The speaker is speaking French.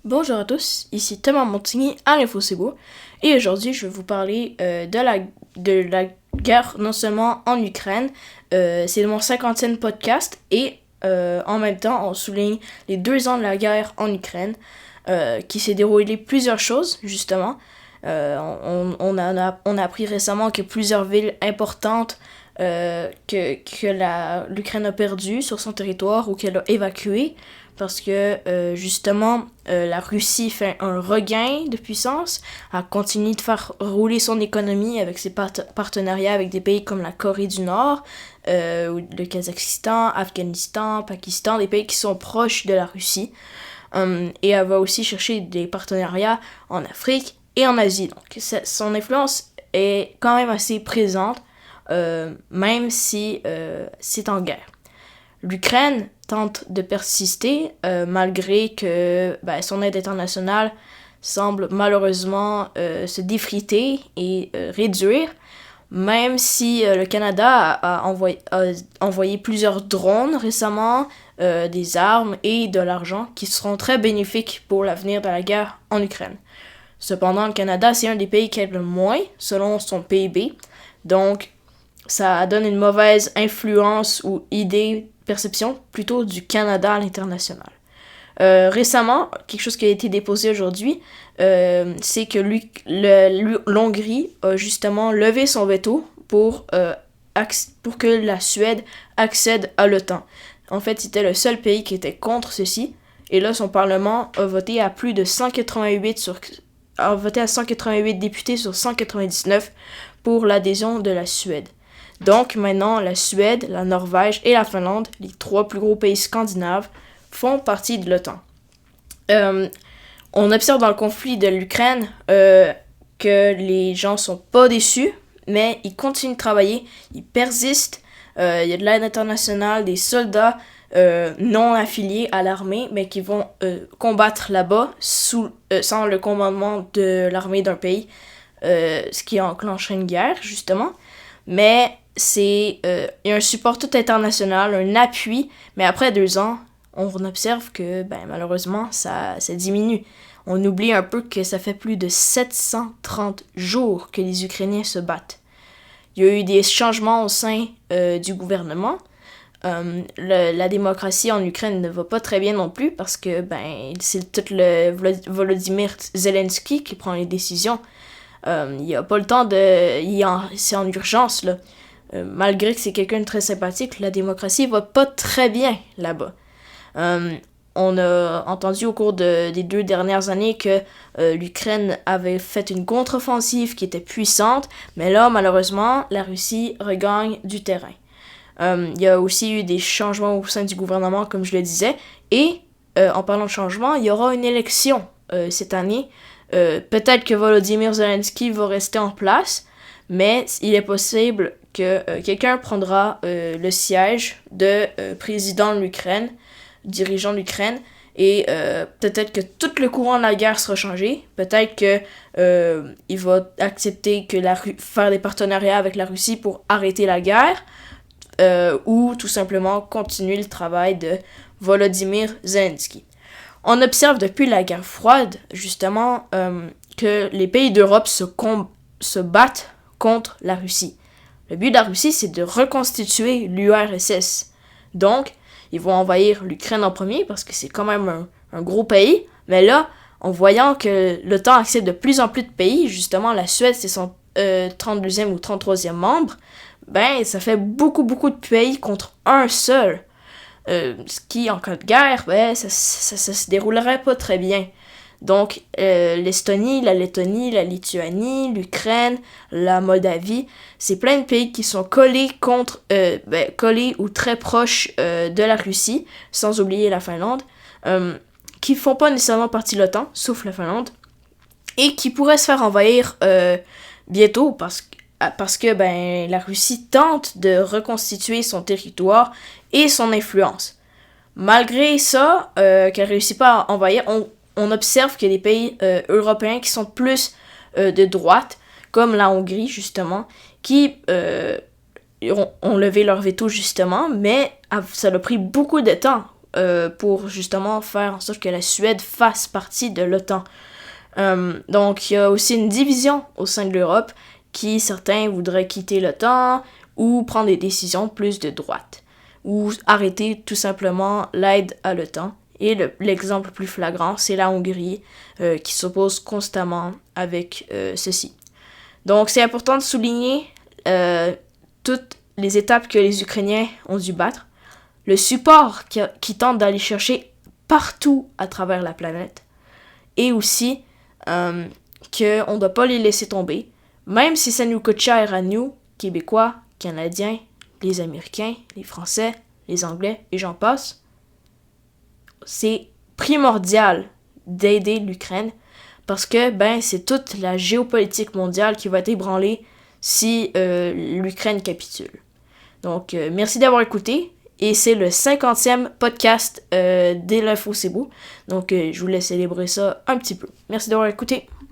Bonjour à tous, ici Thomas Montigny à l'InfoSego et aujourd'hui je vais vous parler de la guerre non seulement en Ukraine, c'est mon 50e podcast et en même temps on souligne les 2 ans de la guerre en Ukraine qui s'est déroulé plusieurs choses justement. On a appris récemment que plusieurs villes importantes que l'Ukraine a perdues sur son territoire ou qu'elle a évacuées parce que justement la Russie fait un regain de puissance, elle continue de faire rouler son économie avec ses partenariats avec des pays comme la Corée du Nord, le Kazakhstan, Afghanistan, Pakistan, des pays qui sont proches de la Russie. Et elle va aussi chercher des partenariats en Afrique et en Asie. Donc son influence est quand même assez présente, même si c'est en guerre. L'Ukraine tente de persister malgré que son aide internationale semble malheureusement se défriter et réduire, même si le Canada a envoyé plusieurs drones récemment, des armes et de l'argent qui seront très bénéfiques pour l'avenir de la guerre en Ukraine. Cependant, le Canada, c'est un des pays qui aide le moins selon son PIB, donc ça donne une mauvaise influence ou perception plutôt du Canada à l'international. Récemment, quelque chose qui a été déposé aujourd'hui, c'est que l'Hongrie a justement levé son veto pour que la Suède accède à l'OTAN. En fait, c'était le seul pays qui était contre ceci. Et là, son parlement a voté à 188 députés sur 199 pour l'adhésion de la Suède. Donc maintenant, la Suède, la Norvège et la Finlande, les 3 plus gros pays scandinaves, font partie de l'OTAN. On observe dans le conflit de l'Ukraine que les gens sont pas déçus, mais ils continuent de travailler, ils persistent. Il y a de l'aide internationale, des soldats non affiliés à l'armée, mais qui vont combattre là-bas sans le commandement de l'armée d'un pays, ce qui enclencherait une guerre, justement. Mais il y a un support tout international, un appui, mais après 2 ans, on observe que malheureusement, ça diminue. On oublie un peu que ça fait plus de 730 jours que les Ukrainiens se battent. Il y a eu des changements au sein du gouvernement. La démocratie en Ukraine ne va pas très bien non plus parce que c'est tout le Volodymyr Zelensky qui prend les décisions. Il n'y a pas le temps c'est en urgence, là. Malgré que c'est quelqu'un de très sympathique, la démocratie va pas très bien là-bas. On a entendu au cours des 2 dernières années que l'Ukraine avait fait une contre-offensive qui était puissante, mais là, malheureusement, la Russie regagne du terrain. Il y a aussi eu des changements au sein du gouvernement, comme je le disais, et en parlant de changement, il y aura une élection cette année. Peut-être que Volodymyr Zelensky va rester en place, mais il est possible que quelqu'un prendra le siège de président de l'Ukraine, dirigeant de l'Ukraine, et peut-être que tout le courant de la guerre sera changé. Peut-être que il va accepter faire des partenariats avec la Russie pour arrêter la guerre, ou tout simplement continuer le travail de Volodymyr Zelensky. On observe depuis la guerre froide, justement, que les pays d'Europe se battent contre la Russie. Le but de la Russie, c'est de reconstituer l'URSS. Donc, ils vont envahir l'Ukraine en premier parce que c'est quand même un gros pays. Mais là, en voyant que l'OTAN accède de plus en plus de pays, justement, la Suède, c'est son 32e ou 33e membre, ça fait beaucoup, beaucoup de pays contre un seul. Ce qui, en cas de guerre, ça se déroulerait pas très bien. Donc, l'Estonie, la Lettonie, la Lituanie, l'Ukraine, la Moldavie, c'est plein de pays qui sont collés ou très proches de la Russie, sans oublier la Finlande, qui font pas nécessairement partie de l'OTAN, sauf la Finlande, et qui pourraient se faire envahir bientôt parce que la Russie tente de reconstituer son territoire et son influence. Malgré ça, qu'elle réussit pas à envahir, on observe qu'il y a des pays européens qui sont plus de droite, comme la Hongrie justement, qui ont levé leur veto justement, mais ça a pris beaucoup de temps pour justement faire en sorte que la Suède fasse partie de l'OTAN. Donc, il y a aussi une division au sein de l'Europe qui, certains voudraient quitter l'OTAN ou prendre des décisions plus de droite ou arrêter tout simplement l'aide à l'OTAN. Et l'exemple le plus flagrant, c'est la Hongrie qui s'oppose constamment avec ceci. Donc, c'est important de souligner toutes les étapes que les Ukrainiens ont dû battre, le support qui tente d'aller chercher partout à travers la planète, et aussi qu'on ne doit pas les laisser tomber, même si ça nous coûte cher à nous, Québécois, Canadiens, les Américains, les Français, les Anglais, et j'en passe. C'est primordial d'aider l'Ukraine parce que c'est toute la géopolitique mondiale qui va être ébranlée si l'Ukraine capitule. Donc, merci d'avoir écouté. Et c'est le 50e podcast de l'Info C'est Beau. Donc, je voulais célébrer ça un petit peu. Merci d'avoir écouté.